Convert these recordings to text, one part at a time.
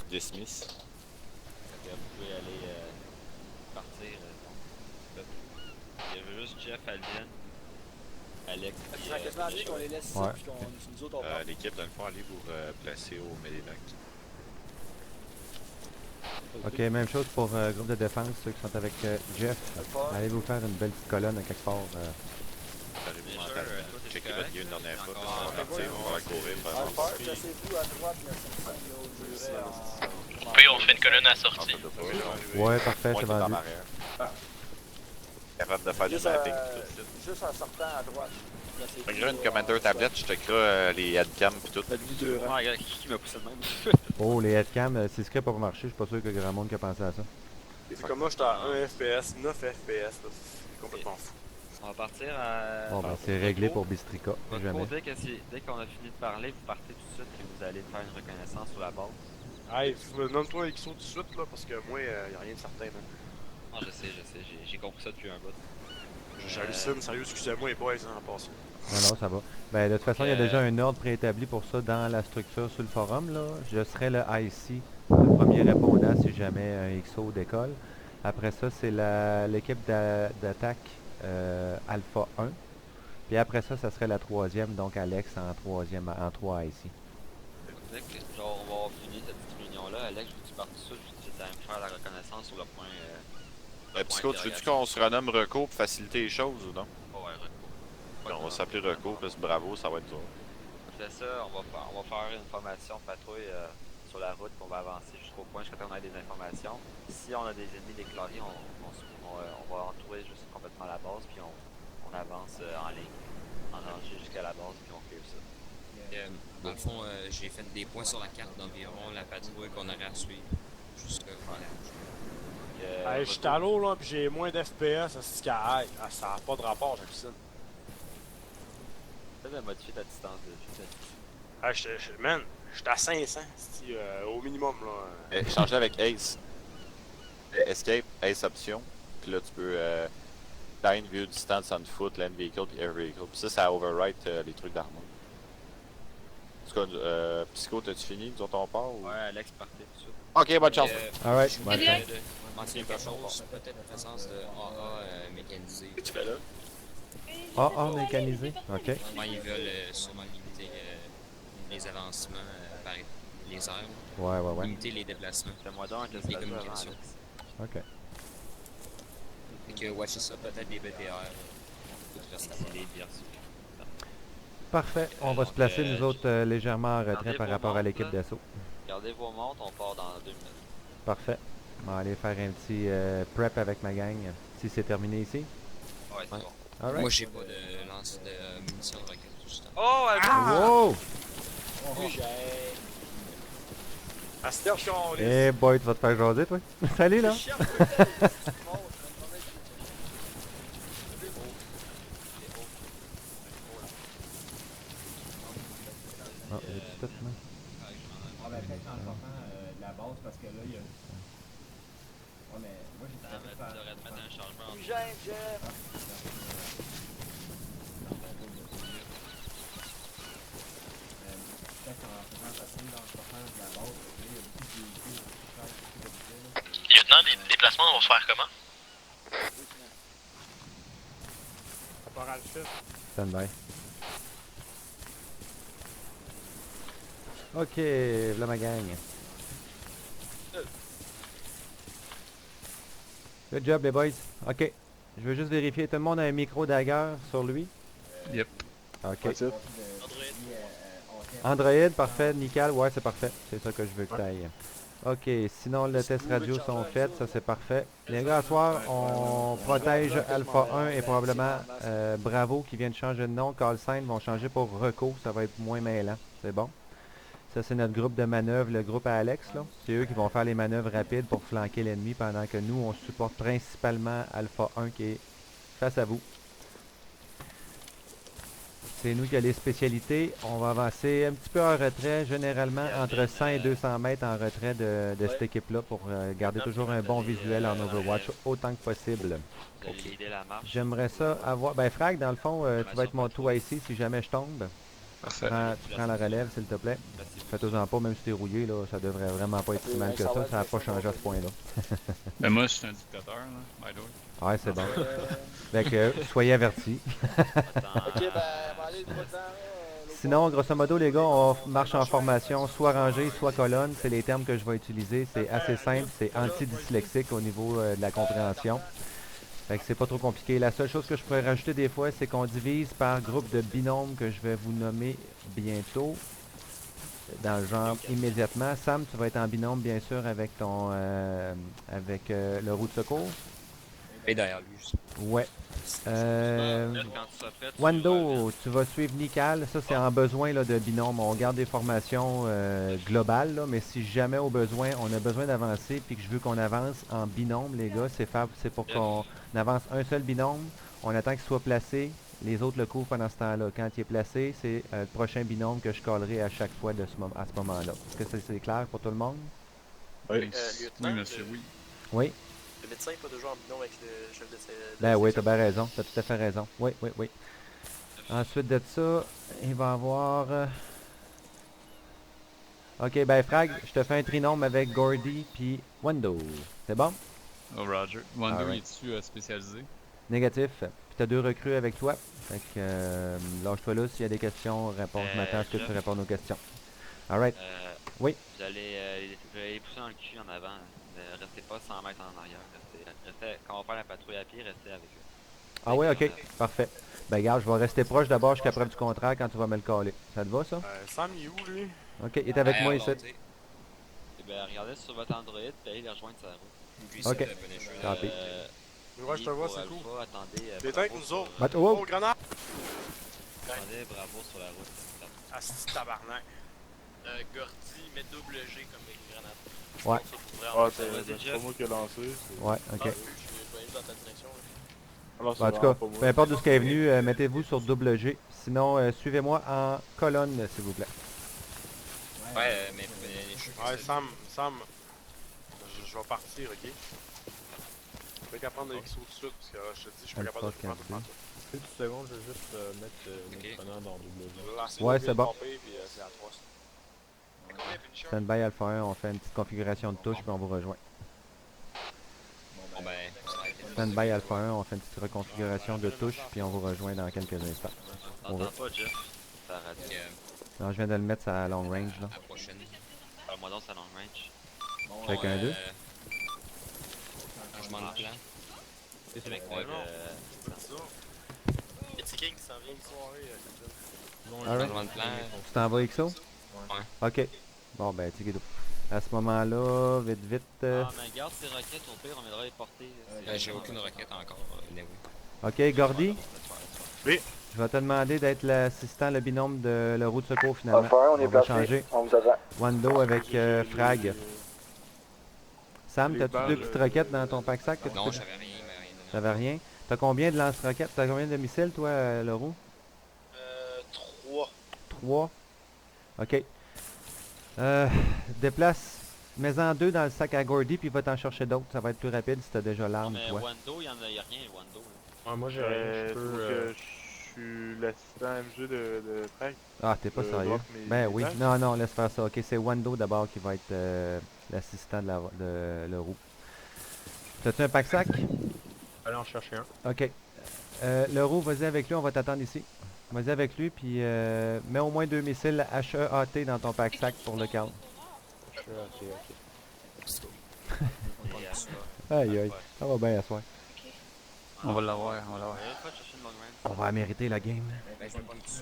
tu dismisses. Vous pouvez aller partir. Là. Il y avait juste Jeff, Alvin, Alex Ça et serait quasiment mieux qu'on les laisse ici, Ouais. puis qu'on nous autres on part. L'équipe, dans le fond, allez vous placer au Medivac. Ok, même chose pour groupe de défense, ceux qui sont avec Jeff. Alpha. Allez vous faire une belle petite colonne à quelque part. Préparez-vous Bien sûr, mentalement. toi, t'es Checkez correct? votre gear une dernière fois, Encore- puis on va partir, on va courir. Alpha, placez-vous à droite, là, comme ça, là, où je dirais en... Oui, on fait une colonne à Ah, sortie. ça doit pas, là. Ouais, parfait, Moi, c'est t'es en vendu. arrière. Capable de faire du Juste, mapping tout de suite. juste en sortant à droite. placez-vous, Fait que là, une Commander tablette, je checkerai les headcams pis tout. Faites-vous deux rangs. Ouais, qui m'a poussé de même? Oh, les headcams, c'est script pour marcher, je suis pas sûr qu'il y a grand monde qui a pensé à ça. C'est comme moi, j'étais à 1 FPS, 9 FPS, là. C'est complètement fou. On va partir à... Bon, ben c'est réglé pour Bistrica, Votre jamais. dès qu'on a fini de parler, vous partez tout de suite et vous allez faire une reconnaissance sur la base. Hey, nomme-toi XO tout de suite, là, parce que moi, y'a rien de certain, man. Ah, je sais, j'ai compris ça depuis un bout. J'hallucine, sérieux, excusez-moi les boys, hein, en passant. Non, non, ça va. Ben, de toute façon, il y a Euh, déjà un ordre préétabli pour ça dans la structure sur le forum, là. Je serai le IC, le premier répondant si jamais un XO décolle. Après ça, c'est l'équipe d'attaque Alpha 1. Puis après ça, ça serait la troisième, donc Alex en troisième, en 3 IC. Genre, on va avoir fini cette petite réunion-là. Alex, je veux que tu partes tout de suite, je vais me faire la reconnaissance sur le point... Psycho, tu veux-tu qu'on se renomme Reco pour faciliter les choses ou non? Ouais, recours. On va s'appeler Reco, plus Bravo, ça va être dur. Après ça, on va faire une formation patrouille sur la route, puis on va avancer jusqu'au point, jusqu'à temps qu'on ait des informations. Si on a des ennemis déclarés, on va entourer juste complètement la base, puis on avance en ligne, en danger jusqu'à la base, puis on clear ça. Dans le fond, j'ai fait des points sur la carte d'environ la patrouille qu'on aurait à suivre jusqu'au village. Hey, je suis à l'eau, là, pis j'ai moins d'FPS, c'est qu'à ça n'a pas de rapport, j'hallucine. Peut-être de modifier ta distance de vue. Hey, man, j'étais à 500, au minimum, là. Changer avec Ace. Escape, Ace option. Puis là, tu peux line, view, distance, on foot, land vehicle, puis air vehicle. Puis ça overwrite les trucs d'armure. En tout cas, Psycho, t'as-tu fini? Nous autres, on part ou... Ouais, Alex, partez tout de suite. Ok, bonne chance. Alright, Je bonne voulais chance. mentionner quelque chose, peut-être la présence de AA mécanisé. Qu'est-ce que tu fais là? Ah, mécanisé. Ok. Vraiment, ils veulent sûrement limiter les avancements par les airs, Ouais, ouais, ouais. limiter les déplacements, Fais-moi donc le les statut avant, communications. Alex. Ok. Fait que watchez ça, peut-être des BTR. Tout le reste à C'est les virus. Parfait. On va se placer, nous autres, légèrement en retrait Gardez par vos rapport à montres, l'équipe là. d'assaut. Gardez vos montres, on part dans 2 minutes. Parfait. On va aller faire un petit prep avec ma gang, si c'est terminé ici. Ouais, c'est Ouais. bon. Alright. Moi, j'ai pas de lance de munitions de roquette, justement. Oh, Wow! Attention, les... Eh boy, tu vas te faire jaser, toi. Salut, là. Ah, j'ai tout, là. Ah ben peut-être en sortant de la base parce que là il y a... Ouais mais moi j'ai Tu devrais te mettre un changement en Eugène, Jeff. Peut-être en faisant passer là, en sortant de la base, il y a beaucoup de véhicules qui changent ce que je disais, là. Lieutenant, les déplacements vont se faire comment? Caporal Fifth. Stand by. Ok, voilà ma gang. Good job, les boys. Ok. Je veux juste vérifier. Tout le monde a un micro dagger sur lui? Yep. Ok. De- Android, parfait. Nickel. Ouais, c'est parfait. C'est ça que je veux que tu ailles. Ok. Sinon, le test radio sont faits. Ça, c'est parfait. Les gars, à soir, on protège Alpha 1 et probablement Bravo qui vient de changer de nom. Call sign vont changer pour Reco. Ça va être moins mêlant. C'est bon? Ça, c'est notre groupe de manœuvre, le groupe à Alex, là. C'est eux qui vont faire les manœuvres rapides pour flanquer l'ennemi pendant que nous, on supporte principalement Alpha 1 qui est face à vous. C'est nous qui avons les spécialités. On va avancer un petit peu en retrait, généralement entre 100 et 200 mètres en retrait de cette équipe-là pour garder toujours un bon visuel en Overwatch autant que possible. Vous allez l'idée la marche. J'aimerais ça avoir... Ben, Frag, dans le fond, tu vas être mon 2IC si jamais je tombe. Parfait. Tu prends la relève, s'il te plaît. Fais-toi-en pas, même si t'es rouillé, là, ça devrait vraiment pas être si mal que ça. Ça n'a pas changé à ce point-là. Mais moi, je suis un dictateur, là, by the way. Ouais, c'est bon. Fait que, soyez avertis. Ok, ben, on va aller droit dedans, là. Sinon, grosso modo, les gars, on marche en formation, soit rangée, soit colonne. C'est les termes que je vais utiliser. C'est assez simple, c'est anti-dyslexique au niveau de la compréhension. Fait que c'est pas trop compliqué. La seule chose que je pourrais rajouter des fois, c'est qu'on divise par groupe de binômes que je vais vous nommer bientôt. Dans le genre immédiatement. Sam, tu vas être en binôme, bien sûr, avec ton avec le roue de secours. Et derrière lui, juste. Ouais. Quand tu seras prêt, tu Wando, tu vas suivre Nical. Ça, c'est en besoin là, de binôme. On garde des formations globales, là, mais si jamais au besoin, on a besoin d'avancer puis que je veux qu'on avance en binôme, les gars, c'est pour qu'on avance un seul binôme. On attend qu'il soit placé. Les autres le couvrent pendant ce temps-là. Quand il est placé, c'est le prochain binôme que je collerai à chaque fois à ce moment-là. Est-ce que c'est clair pour tout le monde? Oui, lieutenant, oui monsieur, oui. Oui? Le médecin n'est pas toujours en binôme avec le chef de Ben oui, t'as bien raison. T'as tout à fait raison. Oui, oui, oui. Ensuite de ça, il va y avoir... Ok, ben Frag, je te fais un trinôme avec Gordy puis Wando. C'est bon? Oh, Roger. Wando, Alright. es-tu spécialisé? Négatif. Puis t'as 2 recrues avec toi. Fait que lâche-toi là s'il y a des questions, réponse. Je m'attends à ce que tu Jeff. répondes aux questions. Alright. Oui. Vous allez les pousser dans le cul en avant. Ne restez pas 100 mètres en arrière. Restez, quand on va faire la patrouille à pied, restez avec eux. Ah oui, ok. Parfait. Ben regarde, je vais rester proche d'abord jusqu'à preuve du contraire quand tu vas me le caler. Ça te va ça? Sam, il est où, lui? Ok, il est avec moi ici. Et ben, regardez sur votre Android, puis allez les rejoindre sur la route. Ok. Copy. Ouais, je te vois, c'est cool. Attendez, Les bravo têtes, nous sur- autres. Oh! Oh, grenade! Attendez, bravo sur la route. Ah, c'est tabarnak. Gordy met double G comme une grenade. Ouais. Ça pourrait Ah, en- c'est pas moi qui ai lancé. c'est- Ouais, ok. Je vais aller dans ta direction. Là. Alors, c'est En tout vraiment cas, pas moi. peu importe d'où ce qui est venu, mettez-vous sur double G. Sinon, suivez-moi en colonne, s'il vous plaît. Ouais, mais les cheveux. Ouais, Sam, je vais partir, ok? Je vais qu'à prendre des XO tout de suite, parce que je te dis, je suis pas capable de tout faire tout le temps. Une seconde, je vais juste mettre mon preneur dans double. Ouais, c'est bon. C'est à 3. Standby Alpha 1, on fait une petite configuration de touche puis on vous rejoint. Bon ben, Standby Alpha 1, on fait une petite reconfiguration de touche puis on vous rejoint dans quelques instants. On va- T'entends pas, Jeff? Ça radio. Non, je viens de le mettre à long range là. à la prochaine. Parle-moi donc, c'est long range. Avec un 2. Changement de plan. C'est avec Ouais, non. Petit King qui s'en vient. Alright. Changement de plan. Tu t'en vas XO? Ouais. Ok. Bon ben, Tigidou. À ce moment-là, vite vite. Ah, mais garde ces roquettes, au pire, on viendra les porter. J'ai aucune requête encore. Anyway. Ok, Gordy? Oui. Je vais te demander d'être l'assistant, le binôme de le roue de secours finalement. Alpha 1, on est va placé. changer. On vous attend. Wando avec Frag. Sam, les t'as-tu balles, deux petites roquettes dans ton pack-sac? que tu Non, peux- j'avais rien, mais rien. de- T'avais rien? T'as combien de lance-roquettes? T'as combien de missiles, toi, le roux? 3. 3. Ok. Déplace. Mets-en 2 dans le sac à Gordy, puis va t'en chercher d'autres. Ça va être plus rapide si t'as déjà Non, l'arme, mais toi. Wando, il y a rien, Wando. Là. Ouais, moi j'ai rien, je peux. que je suis l'assistant MG de Frank. Ah, t'es pas sérieux? drop mes- Ben mes oui. plans. Non, laisse faire ça. Ok, c'est Wando d'abord qui va être l'assistant de le roux. T'as-tu un pack-sac? Allez en chercher un. Ok. Le roux, vas-y avec lui, on va t'attendre ici. Vas-y avec lui, puis mets au moins 2 missiles HEAT dans ton pack-sac pour le calme. Ok. Aïe aïe, ça va bien à soir. On va l'avoir, on va l'avoir. Une fois, chercher une long range. On va mériter la game. Ben, je vais pas dessus.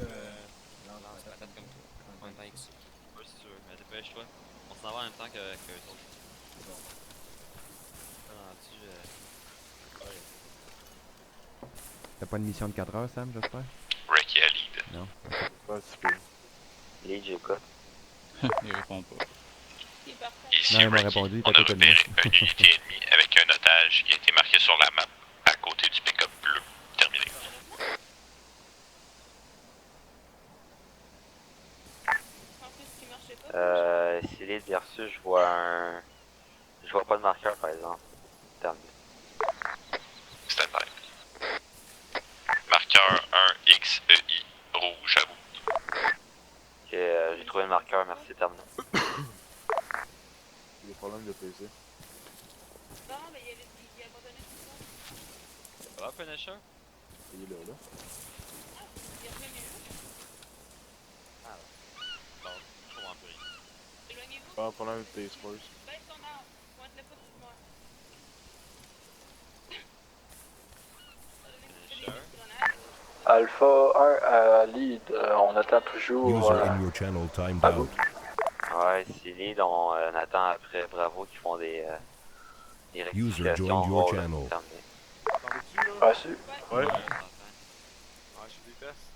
Lance patate comme toi. En même temps que ça. Ouais, c'est sûr, mais dépêche-toi. On s'en va en même temps que eux autres. Rendu, T'as pas une mission de 4 heures, Sam, j'espère? Ricky à lead. Non. Pas si peu. Les j'écoute. Il répond pas. Ici Non, il m'a Ricky, répondu, il est on à a côté de moi. repéré une unité ennemie avec un otage qui a été marqué sur la map à côté du pick-up bleu. Terminé. Si les bien reçu, je vois pas de marqueur par exemple. Terminé. Stand by. Marqueur 1XEI, rouge à vous. Ok, j'ai trouvé le marqueur, merci, terminé. Des problèmes de PC. Non, mais il a abandonné tout ça. Ça va, Punisher? Il est là. Ah, il est revenu là. Ah ouais. Bon, je comprends plus rien. Éloignez-vous. Pas de problème avec tes scores. Baisse ton arme. Pointe-le pas dessus de moi. Punisher? Alpha 1 à lead, on attend toujours. À vous. Ouais, c'est lead, on attend après Bravo qui font des rectifications. On va terminer. T'entends-tu, là? Reçu. Ouais. Ah, j'ai des tests.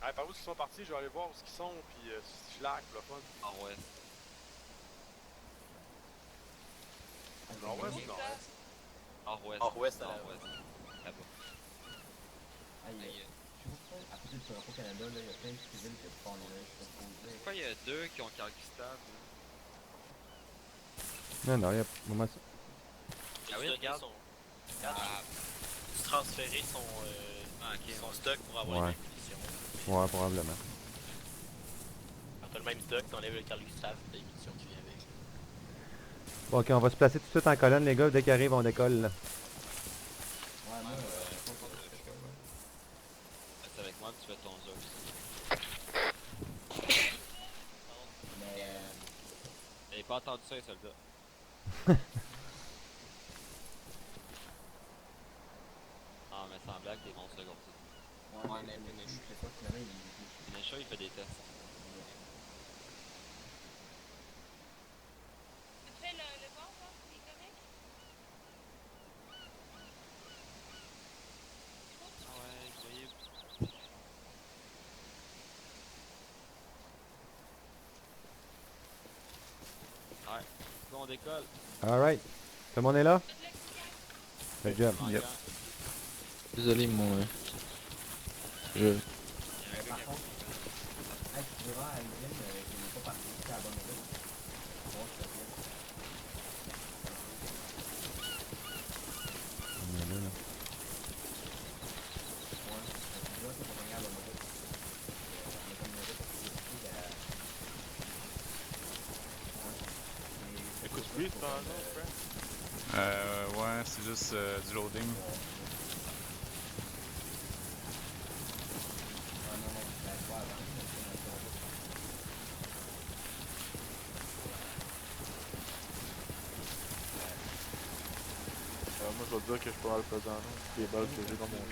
Hey, par où ils sont partis? Je vais aller voir où ils sont, puis si je lag, pour le fun. Ah ouais. Nord-ouest ou nord-est? Nord-ouest. Nord-ouest, Nord-ouest. Là-bas. À côté du Toronto Canada, là, il y a plein de civils qui font là. Pourquoi il y a deux qui ont Cargustab? Non, non, il y a vraiment ça. Ah oui, regarde. Transférer son, son stock pour avoir Ouais. une munition. Ouais, probablement. Quand t'as le même stock, t'enlèves le Carl Gustave, t'as les munitions qui viennent avec. Bon, ok, on va se placer tout de suite en colonne, les gars. Dès qu'ils arrivent, on décolle. Là. Ouais, moi, C'est avec moi que tu fais ton Zeus. mais J'avais pas entendu ça, les soldats. Ah, mais sans blague, t'es bon second. ouais, mais je sais pas, finalement, Punisher, il fait des tests. Tu fais le bon, là? Il est correct? Ah ouais, voyez. Ouais, bon, on décolle. Alright. Tout le monde est là? Good job. Yep. Désolé, mon. Je. par contre, tu diras à Alvin qu'il n'est pas participé à la bonne route. Bon, je te dis. On est là, là. Ouais, tu diras qu'il faut regarder la bonne route. La bonne route, c'est Écoute, plus, par exemple, frère? Ouais, c'est juste du loading. Moi, je vais te dire que je suis pas mal pesant, là. Les balles que j'ai dans mon.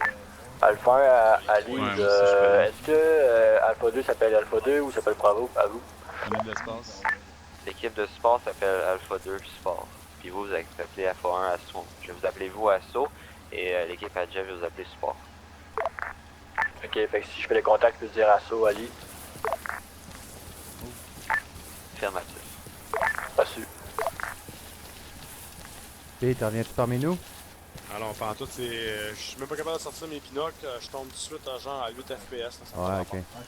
Alpha 1 à lead, Ouais, moi aussi, je peux. est-ce que Alpha 2 s'appelle Alpha 2 ou s'appelle Bravo? À vous. On a de l'espace. L'équipe de support s'appelle Alpha 2 Support. Puis vous, vous appelez Alpha 1 Assaut. Je vais vous appeler vous Assaut. Et l'équipe à Jeff, je vais vous appeler Support. Ok, fait que si je fais les contacts, je peux dire Assaut à lead. Affirmatif. Reçu. Ok, t'en reviens-tu parmi nous? Alors, pendant tout, c'est. Je suis même pas capable de sortir mes binocles, je tombe tout de suite à genre à 8 FPS. Là, ça me Ouais, fait ok. peur.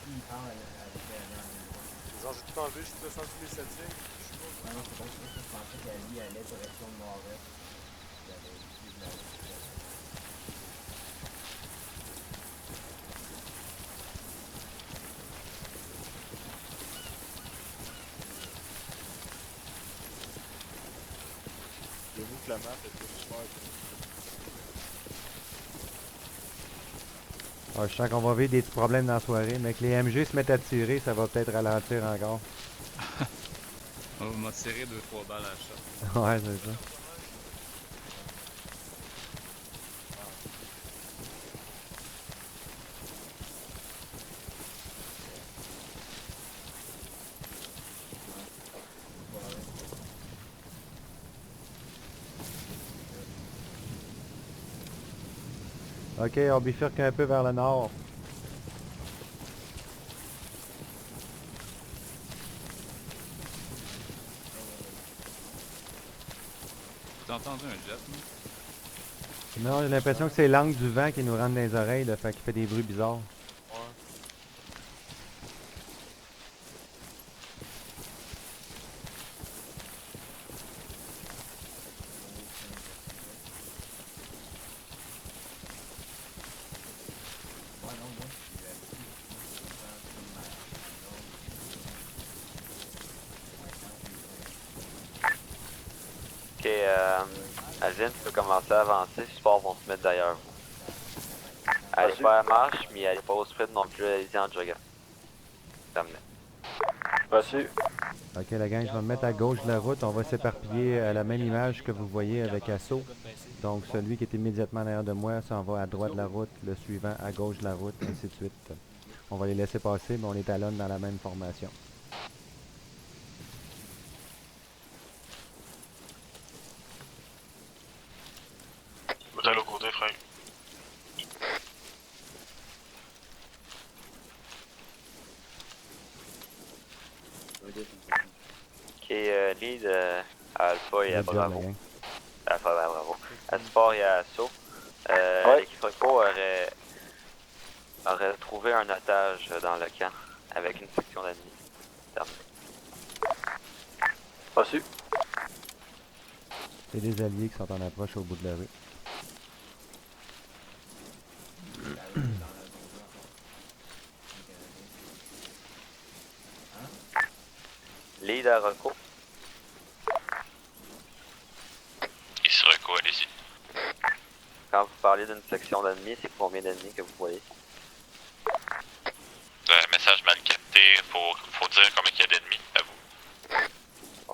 Genre, j'ai tout enlevé, j'ai descendu mes settings. Ah non, c'est bon, je pensais qu'Ali allait direction de nord-est. Il avait utilisé la route. J'avoue que la map était super. Ah, je sens qu'on va vivre des petits problèmes dans la soirée, mais que les MG se mettent à tirer, ça va peut-être ralentir encore. On m'a tiré 2-3 balles à la shot. Ouais, c'est ça. Ok, on bifurque un peu vers le nord. T'as entendu un jet, non? Non, j'ai l'impression que c'est l'angle du vent qui nous rentre dans les oreilles, là, fait qu'il fait des bruits bizarres. Alvin, tu peux commencer à avancer, les sports vont se mettre derrière vous. Allez pas à marche, mais allez pas au sprint non plus, allez-y en jogging. Terminé. Reçu. Ok, la gang, je vais me mettre à gauche de la route. On va s'éparpiller à la même image que vous voyez avec Assaut. Donc, celui qui est immédiatement derrière de moi s'en va à droite de la route, le suivant à gauche de la route, ainsi de suite. On va les laisser passer, mais on est à l'un dans la même formation. Vous allez au côté, frère. Ok, lead Alpha et à Good job, Bravo. la gang. Alpha et à Bravo. À Sport et à Assaut. L'équipe Reco aurait trouvé un otage dans le camp avec une section d'ennemis. Terminé. Reçu. C'est des alliés qui sont en approche au bout de la rue. Lead à Reco. Ici Reco, allez-y. Quand vous parlez d'une section d'ennemis, c'est combien d'ennemis que vous voyez? Message mal capté, faut dire combien il y a d'ennemis, à vous.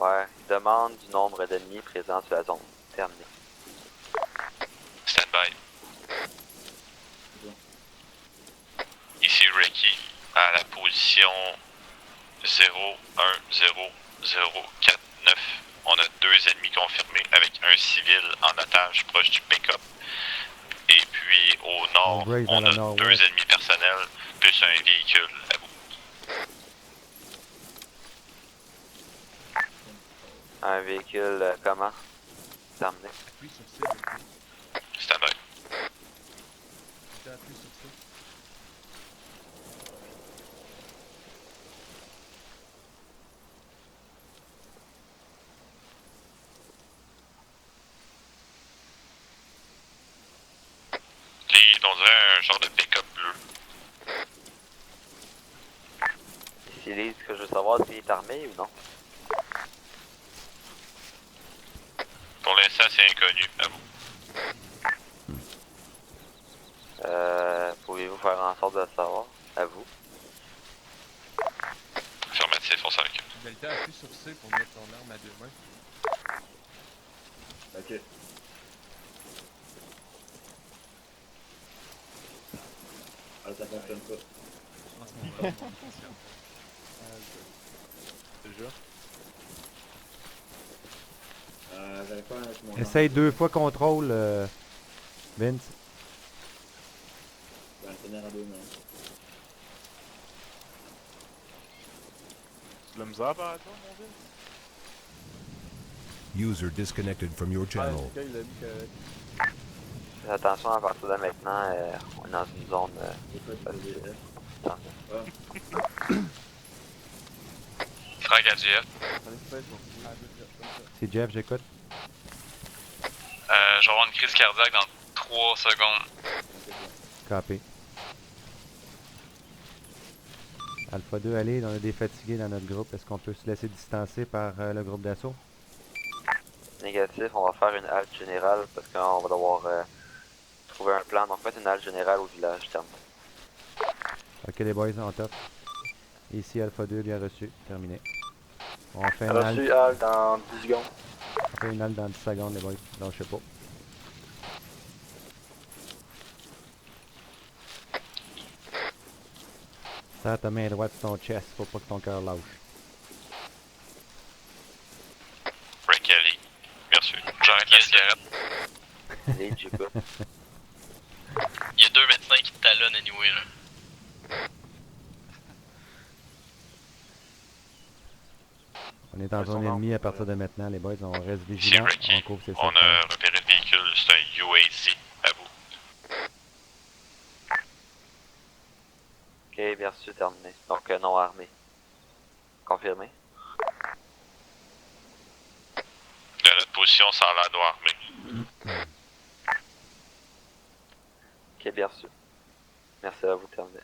Ouais, demande du nombre d'ennemis présents sur la zone. Terminé. Stand by. Ici Ricky, à la position 0, 1, 0, 0, 4, 9. On a 2 ennemis confirmés avec un civil en otage proche du pick-up. Et puis au nord, on a 2 ennemis personnels plus un véhicule à vous. Un véhicule comment? Terminé. Stand by. On dirait un genre de pick-up bleu. Ici Lead, ce que je veux savoir, s'il est armé ou non? Pour l'instant, c'est inconnu, à vous. Pouvez-vous faire en sorte de le savoir? À vous. Affirmatif, on s'en occupe. Delta, appuie sur C pour mettre ton arme à 2 mains. Ok. Ah, ça fonctionne pas. Déjà? J'avais pas avec mon Essaye 2 fois contrôle, Vince. Je vais le tenir à 2 mains. Tu l'as misère par toi, mon Vince? User disconnected from your channel. Ah, il a mis correct. Attention, à partir de maintenant, on est dans une zone facile. Frag à Jeff. C'est Jeff, j'écoute. Je vais avoir une crise cardiaque dans 3 secondes. Copy. Alpha 2, allez, on a des fatigués dans notre groupe. Est-ce qu'on peut se laisser distancer par le groupe d'assaut? Négatif, on va faire une halte générale parce qu'on va devoir trouver un plan. Donc faites une halte générale au village, terminé. Ok les boys, on top. Ici Alpha 2, bien reçu, terminé. On fait une Reçu halte dans 10 secondes. On fait une halte dans 10 secondes les boys, donc je sais pas. Serre ta main droite sur ton chest, faut pas que ton cœur lâche. Rick Kelly. Merci. J'arrête la cigarette. Lead, j'écoute. Il y a 2 médecins qui te talonnent anyway là. On est en zone ennemie à partir de maintenant, les boys, on reste Ici vigilants, Ricky. on couvre ces On a repéré le véhicule, c'est un UAC. À vous. Ok, bien reçu, terminé. Donc non armé. Confirmé. De notre position, ça a l'air noir, mais. Ok, bien reçu. Merci à vous, terminé.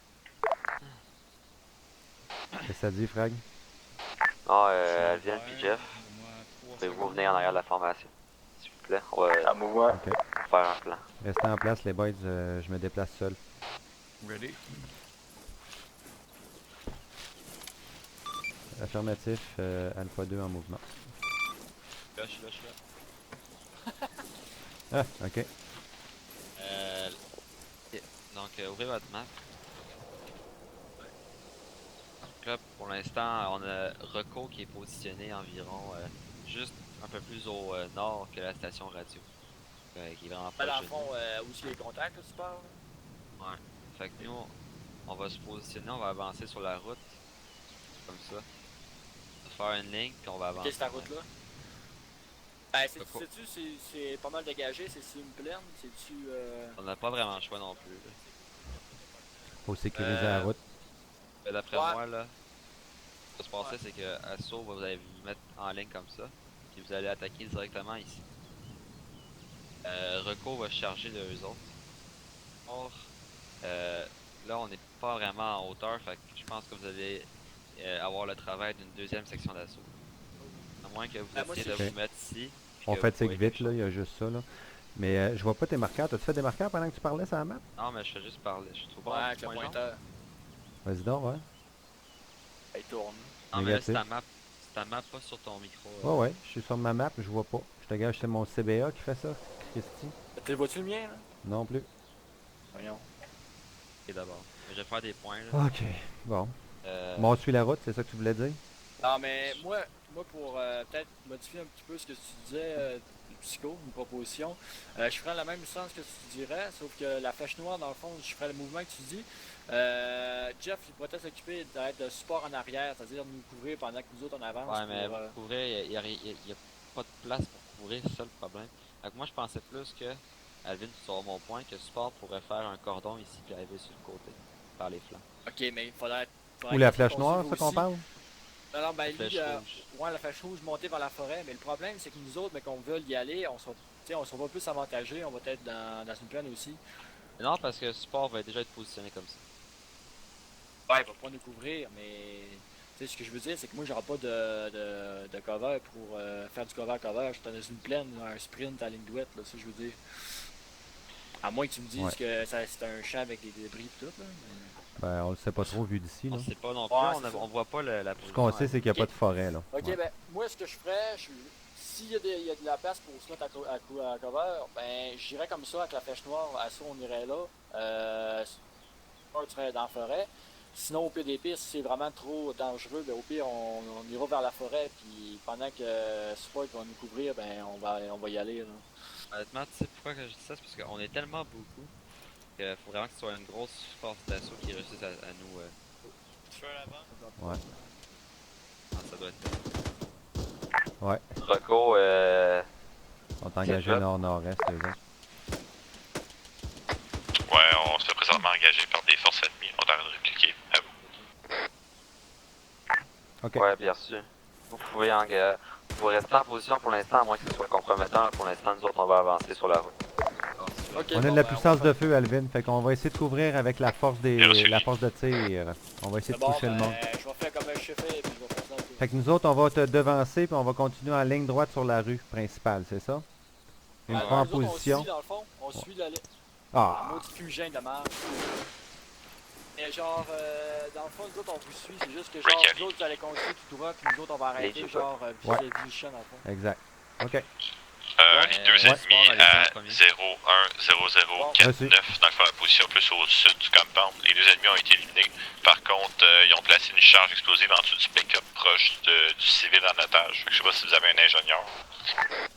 Qu'est-ce que ça dit, Frag? Non, Alvin puis Jeff, pouvez-vous venir en arrière de la formation? plaît. On va En mouvement. Ok. faire un plan. Restez en place, les boys, je me déplace seul. Ready? Affirmatif, Alpha 2 en mouvement. Là, je suis là. Ah, ok. Ok. Donc, ouvrez votre map. Donc là, pour l'instant, on a Reco qui est positionné environ juste un peu plus au nord que la station radio. Qui est vraiment Ben, proche dans de le fond, où est-ce qu'il y a les contacts, là, tu parles? Ouais. Fait que nous, on va se positionner, on va avancer sur la route. Comme ça. On va faire une ligne, puis on va avancer. Qu'est-ce que c'est ta route là? Ben, c'est pas mal dégagé, c'est une plaine, c'est-tu. On n'a pas vraiment le choix non plus. Là. Faut sécuriser la route. D'après moi, là, ce qui va se passer, c'est que Assaut, vous allez vous mettre en ligne comme ça, puis vous allez attaquer directement ici. Reco va charger de eux autres. Or, là, on n'est pas vraiment en hauteur, fait que je pense que vous allez avoir le travail d'une deuxième section d'assaut. À moins que vous essayiez de vous mettre ici. On fatigue vite, là, il y a juste ça, là. Mais je vois pas tes marqueurs. T'as-tu fait des marqueurs pendant que tu parlais sur la map? Non, mais je fais juste parler. Je trouve pas avec le pointeur. Vas-y donc, ouais. Il tourne. Non, mais là, c'est ta map pas sur ton micro. Ouais, je suis sur ma map, je vois pas. Je te gage, c'est mon CBA qui fait ça, Christy. Tu vois-tu le mien, là? Non plus. Voyons. Ok, d'abord. Je vais faire des points, là. Ok, bon. Bon, on suit la route, c'est ça que tu voulais dire? Non, mais moi pour peut-être modifier un petit peu ce que tu disais, Psycho, une proposition, je ferais la même sens que tu dirais, sauf que la flèche noire, dans le fond, je ferais le mouvement que tu dis. Jeff, il pourrait s'occuper d'être de support en arrière, c'est-à-dire de nous couvrir pendant que nous autres on avance. Ouais, mais pour couvrir, il n'y a pas de place pour couvrir, c'est ça le problème. Donc moi, je pensais plus que, Alvin, tu sauras mon point, que support pourrait faire un cordon ici puis arriver sur le côté, par les flancs. Ok, mais il faudrait ou la flèche noire, ça qu'on parle? Non, ben lui, ouais, la flèche rouge montée vers la forêt, mais le problème c'est que nous autres, mais qu'on veut y aller, on sera pas plus avantagés, on va être dans une plaine aussi. Mais non, parce que le support va déjà être positionné comme ça. Ouais, il va pas nous couvrir, mais ce que je veux dire, c'est que moi j'aurai pas de cover pour faire du cover-cover. Je suis dans une plaine, un sprint à ligne droite, là, ça je veux dire. À moins que tu me dises que c'est un champ avec des débris et tout, là. Mais... Ben, on le sait pas trop vu d'ici, là. On sait pas non plus, on voit pas la position. Ce qu'on sait, c'est qu'il n'y a pas de forêt, là. Ok, ben, moi, ce que je ferais, s'il y a de la place pour se mettre à cover, ben, j'irais comme ça avec la flèche noire, à ça, on irait là. Tu serais dans la forêt. Sinon, au pire des pires, si c'est vraiment trop dangereux, ben, au pire, on ira vers la forêt, puis pendant que Sport va nous couvrir, ben, on va y aller, là. Honnêtement, tu sais pourquoi que je dis ça? C'est parce qu'on est tellement beaucoup qu'il faut vraiment que ce soit une grosse force d'assaut qui réussisse à nous... Tu fais un avant? Ouais. Ah, ça doit être... Ouais. Reco, on t'a engagé nord-nord-est, les autres. Ouais, on se fait présentement engagé par des forces ennemies. On est en train de répliquer. À vous. Ok. Ouais, bien sûr. Vous pouvez rester en position pour l'instant, à moins que ce soit compromettant. Pour l'instant, nous autres, on va avancer sur la route. Okay, on a de la puissance de feu, Alvin, fait qu'on va essayer de couvrir avec la force la force de tir. On va essayer de toucher le monde. Je vais faire comme un chef et puis je vais faire ça. Fait que nous autres, on va te devancer puis on va continuer en ligne droite sur la rue principale, c'est ça? Une fois en position. On suit, dans le fond, on suit la ligne. Ah! Maudit fumigène de marge. Mais genre, dans le fond, nous autres, on vous suit, c'est juste que genre, nous autres, vous allez continuer tout droit, puis nous autres, on va arrêter, genre, vis-à-vis du champ, dans le fond. Exact. Ok. Les deux ennemis à 0, 1, 0, 0, 4, 9, dans la position plus au sud du compound. Les deux ennemis ont été éliminés. Par contre, ils ont placé une charge explosive en dessous du pick-up proche du civil en otage. Je sais pas si vous avez un ingénieur.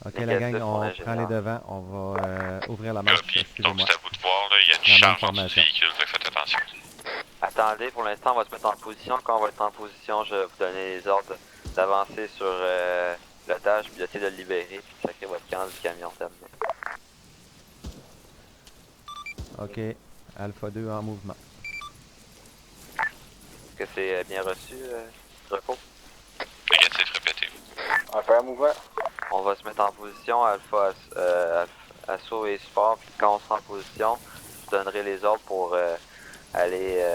Ok, la gang, on prend les devants. On va ouvrir la marche. Donc, c'est à vous de voir. Là, il y a une charge en dessous du véhicule, donc faites attention. Attendez, pour l'instant, on va se mettre en position. Quand on va être en position, je vais vous donner les ordres d'avancer sur l'otage, puis d'essayer de le libérer, puis de sacrer votre camp du camion terminé. Ok, Alpha 2 en mouvement. Est-ce que c'est bien reçu, Reco? Négatif, répétez. On va faire un mouvement. On va se mettre en position, Alpha, assaut et support, puis quand on sera en position, je donnerai les ordres pour aller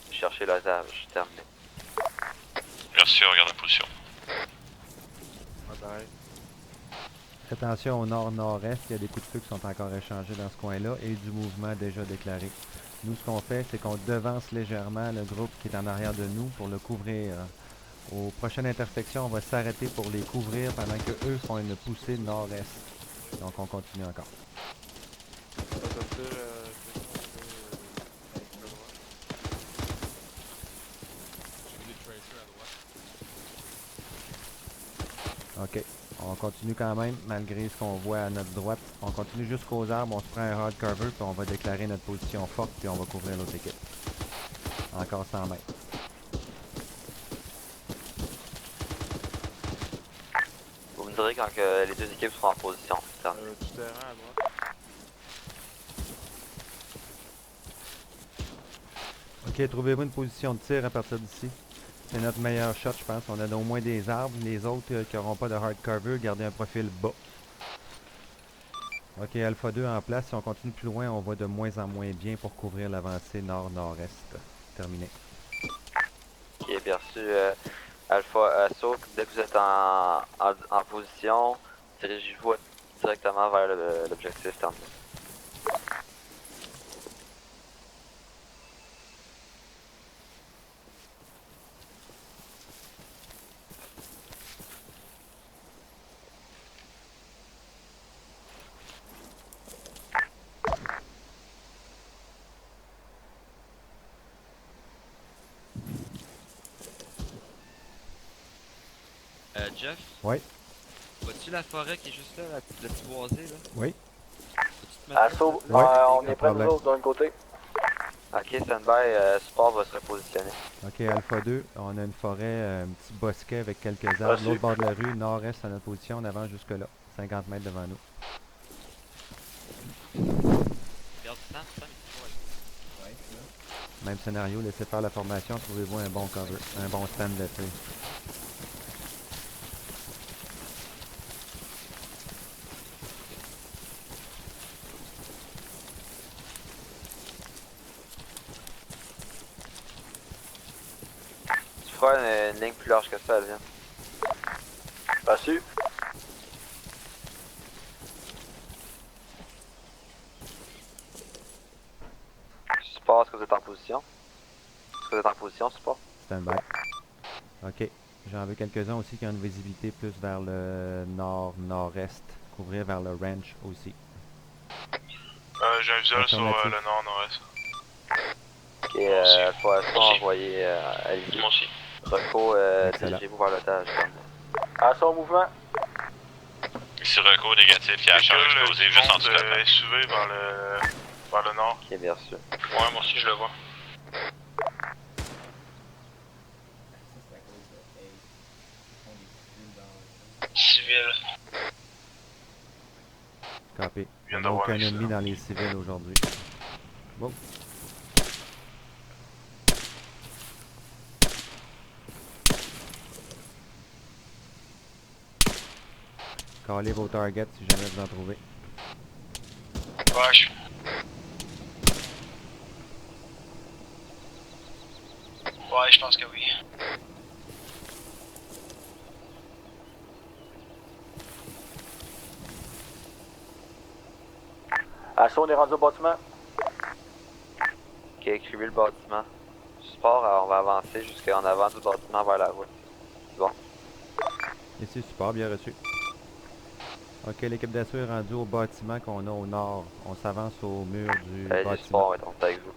chercher l'otage terminé. Merci, on regarde la position. Attention au nord-nord-est, il y a des coups de feu qui sont encore échangés dans ce coin-là et du mouvement déjà déclaré. Nous, ce qu'on fait, c'est qu'on devance légèrement le groupe qui est en arrière de nous pour le couvrir. Aux prochaines intersections, on va s'arrêter pour les couvrir pendant que eux font une poussée nord-est. Donc, on continue encore. Ok, on continue quand même, malgré ce qu'on voit à notre droite. On continue jusqu'aux arbres, on se prend un hard cover, puis on va déclarer notre position forte, puis on va couvrir l'autre équipe. Encore 100 mètres. Vous me direz quand que les deux équipes seront en position. Du terrain à droite. Ok, trouvez-vous une position de tir à partir d'ici. C'est notre meilleur shot, je pense. On a au moins des arbres. Les autres qui n'auront pas de hard cover, gardez un profil bas. Ok, Alpha 2 en place. Si on continue plus loin, on va de moins en moins bien pour couvrir l'avancée nord-nord-est. Terminé. Ok, bien reçu. Alpha Assaut, dès que vous êtes en position, dirigez-vous directement vers l'objectif terminé. Jeff? Oui. Vois-tu la forêt qui est juste là, la petite boisée là? Oui. Assaut, Ouais, on est prêts nous autres d'un côté. Ok, stand-by, support va se repositionner. Ok, Alpha 2, on a une forêt, un petit bosquet avec quelques arbres. L'autre bord de la rue, nord-est à notre position, on avance jusque là, 50 mètres devant nous. Garde du temps, c'est ça, mais Même scénario, laissez faire la formation, trouvez-vous un bon cover, un bon stand de feu. Tu feras une ligne plus large que ça, elle vient. Reçu. Support, est-ce que vous êtes en position? Est-ce que vous êtes en position, support? Stand by. Ok, j'en veux quelques-uns aussi qui ont une visibilité plus vers le nord-nord-est, couvrir vers le ranch aussi. J'ai un visuel sur le nord-nord-est. Ok, Alpha Assaut envoyé à l'idée. Moi aussi. Reco, dirigez-vous vers l'otage. Assaut en mouvement. Ici Reco, négatif, il y a la charge explosive juste en dessous de la tête. SUV vers le nord. Ok, bien sûr. Ouais, moi aussi je le vois. Civil. Copé. On n'a aucun ennemi dans les civils aujourd'hui. Bon. Callez vos targets si jamais vous en trouvez. Ouais, je pense que oui. Assaut, on est rendu au bâtiment. Ok, écrivez le bâtiment. Support, on va avancer jusqu'en avant du bâtiment vers la route. C'est bon. Ici, support, bien reçu. Ok, l'équipe d'assaut est rendue au bâtiment qu'on a au nord. On s'avance au mur du bâtiment. Support, on est avec vous.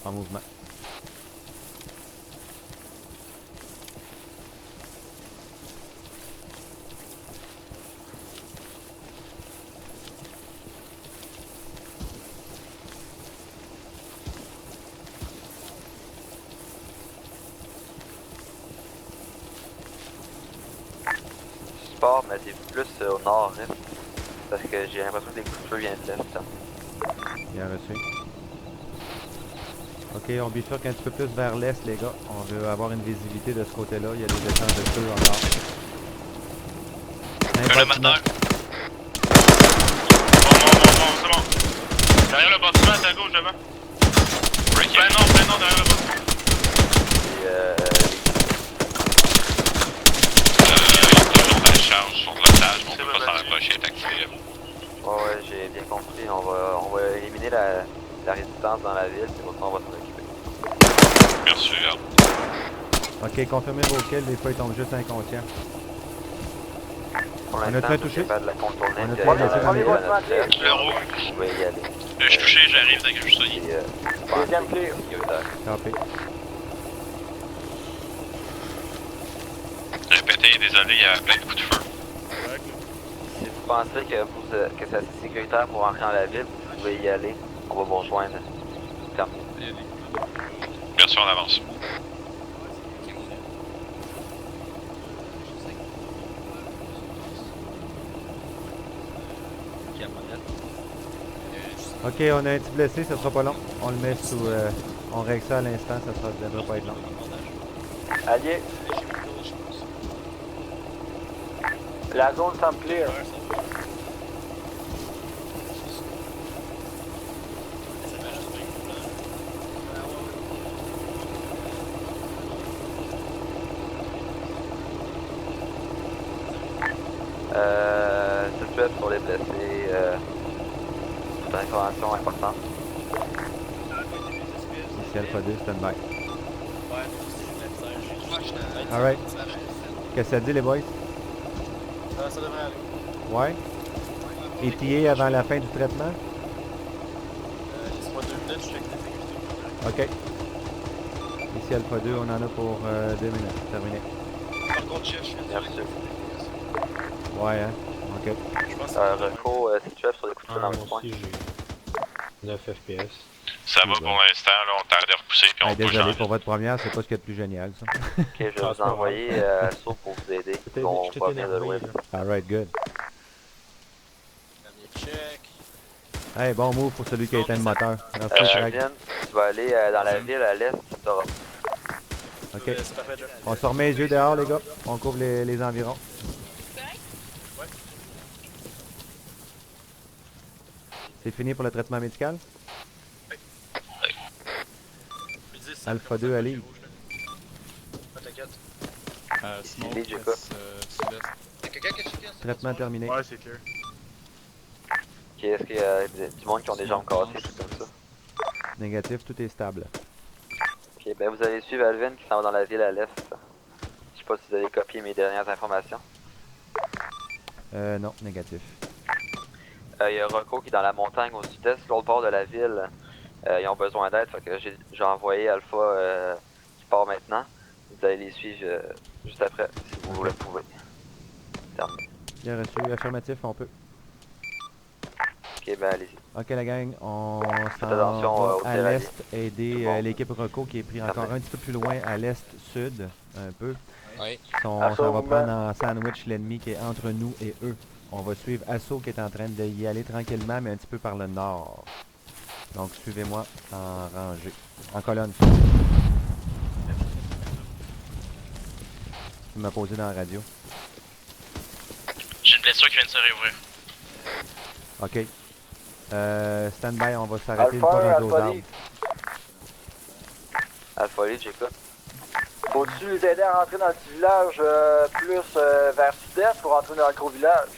En mouvement. Support, mettez-vous plus au nord-est. Parce que j'ai l'impression que les coups de feu viennent de l'est. Bien reçu. Ok, on bifurque un petit peu plus vers l'est, les gars. On veut avoir une visibilité de ce côté-là. Il y a des échanges de feu encore. Le moteur. Bon, c'est bon. Derrière le bâtiment, à ta gauche, devant. Ben non, derrière le bâtiment. Toujours à la charge sur l'otage, on peut pas s'arrêter. Ouais, j'ai bien compris. On va éliminer la résistance dans la ville, et on va s'en occuper. Merci, regarde. Ok, confirmez vos kills, des fois ils tombent juste inconscients. Pour On a l'instant, très je touché. suis capable de la contourner. On a puis très aller blessé dans dans la les ville, deux. dans notre ville. Le rouge. Je vais y aller. Je suis touché, j'arrive dès que je suis. Deuxième clear. Copé. Répétez, désolé, il y a plein de coups de feu. Si vous pensez que c'est assez sécuritaire pour entrer dans la ville, vous pouvez y aller. On va vous rejoindre. Terminé. Merci, on avance. Ok, on a un petit blessé, ça sera pas long. On le met sous... on règle ça à l'instant, ça ne devrait pas être long. Allié. La zone semble clear. Situé pour les blessés. Toute information importante. Ici Alpha 2, stand by. Alright. Qu'est-ce que ça dit les boys? Ça devrait aller. Ouais? ETA avant la fin du traitement? Laisse-moi 2 minutes, je check les sécurités. Ok. Ici Alpha 2, on en a pour 2 minutes. Terminé. Par contre, chef, je viens de Merci. Ouais, hein? Ok. Reco, situé sur les coups de feu dans le Moi coin. aussi, j'ai 9 FPS. Ça va pour l'instant, là, on t'a de repousser puis on Hey, bouge désolé en pour votre première, c'est pas ce qu'il y a de plus génial, ça. Ok, je vais vous envoyer Assaut pour vous aider. On va venir de l'ouest. Alright, good. Dernier check. Hey, bon move pour celui qui a éteint le moteur. Merci, Craig. Julien, tu vas aller dans la ville à l'est, tu t'auras. Ok. C'est parfait, Jeff. On se remet les yeux dehors, les gars. On couvre les environs. C'est fini pour le traitement médical? Alpha 2 à Lille. T'inquiète. Smoke, Lille, j'écoute. sud-est. Y'a quelqu'un qui a checké? Traitement terminé. Ouais, c'est clair. Ok, est-ce qu'il y a du monde qui ont des jambes cassées, tout comme ça? Négatif, tout est stable. Ok, ben vous allez suivre Alvin qui s'en va dans la ville à l'est. Je sais pas si vous avez copié mes dernières informations. Non, négatif. Il y a Rocco qui est dans la montagne au sud-est, l'autre bord de la ville. Ils ont besoin d'aide, fait que j'ai envoyé Alpha qui part maintenant. Vous allez les suivre juste après, si vous le pouvez. Terminé. Bien reçu, affirmatif, on peut. Ok, ben allez-y. Ok la gang, on s'en attention, va au à terrain. l'est aider Bon. l'équipe Rocco qui est pris encore un petit peu plus loin à l'est-sud, un peu. Oui. On s'en va prendre en sandwich l'ennemi qui est entre nous et eux. On va suivre Assaut qui est en train d'y aller tranquillement, mais un petit peu par le nord. Donc suivez-moi en rangée, en colonne. Tu m'as posé dans la radio. J'ai une blessure qui vient de se réouvrir. Ok. Stand by, on va s'arrêter une fois rendu aux arbres. Alpha Lead, j'écoute. Faut-tu les aider à rentrer dans le petit village plus vers sud-est pour rentrer dans le gros village?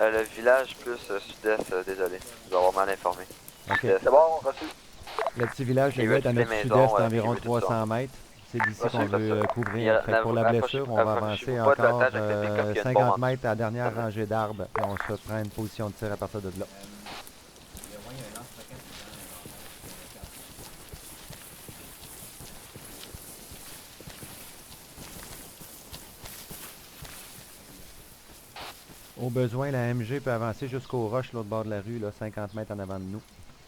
Le village plus sud-est, désolé. Je vais avoir mal informé. Ok. Sud-est. C'est bon, reçu. Le petit village Il est veut à toutes notre les sud-est, maisons, environ puis il veut tout 300 mètres. C'est d'ici Reçu, qu'on veut reçu. couvrir. Fait que pour la blessure, on va avancer approchez-vous pas de la encore tâche athlétique comme il y a une 50 bombe en mètres à la dernière rangée d'arbres. Et on se prend une position de tir à partir de là. Au besoin, la MG peut avancer jusqu'au roche, l'autre bord de la rue, là, 50 mètres en avant de nous.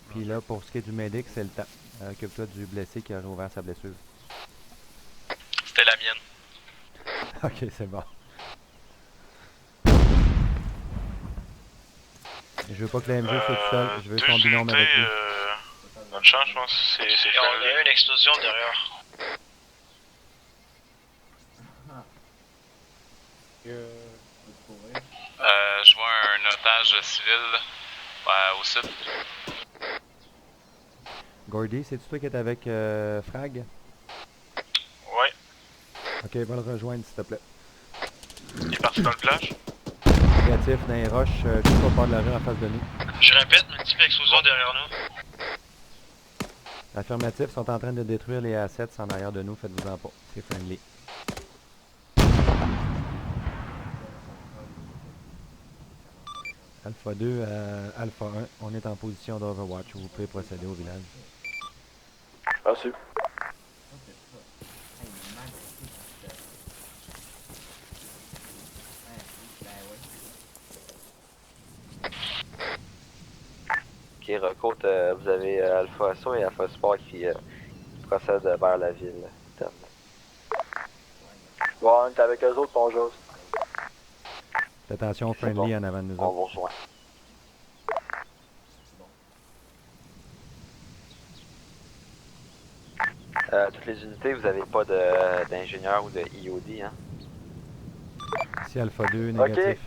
Puis là, pour ce qui est du médic, c'est le temps. Occupe-toi du blessé qui a rouvert sa blessure. C'était la mienne. Ok, c'est bon. Je veux pas que la MG soit tout seul, je veux son binôme avec lui. Bonne chance, je pense. C'est on a eu une explosion derrière. Je vois un otage civil au sud. Gordy, c'est-tu toi qui es avec Frag? Ouais. Ok, va le rejoindre s'il te plaît. parti dans le village. Négatif, dans les roches, juste au bord de la rue en face de nous. Je répète, multiple explosion derrière nous. Affirmatif, sont en train de détruire les assets en arrière de nous, faites-vous-en pas. C'est friendly. Alpha 2 à Alpha 1, on est en position d'Overwatch, vous pouvez procéder au village. Reçu. Ok, Recote, vous avez Alpha Assaut et Alpha Sport qui procèdent vers la ville. Bon, on est avec eux autres, on jase. Faites attention, friendly en avant de nous On autres. vous rejoint. Toutes les unités, vous n'avez pas d'ingénieur ou de IOD, hein? Ici Alpha 2, négatif.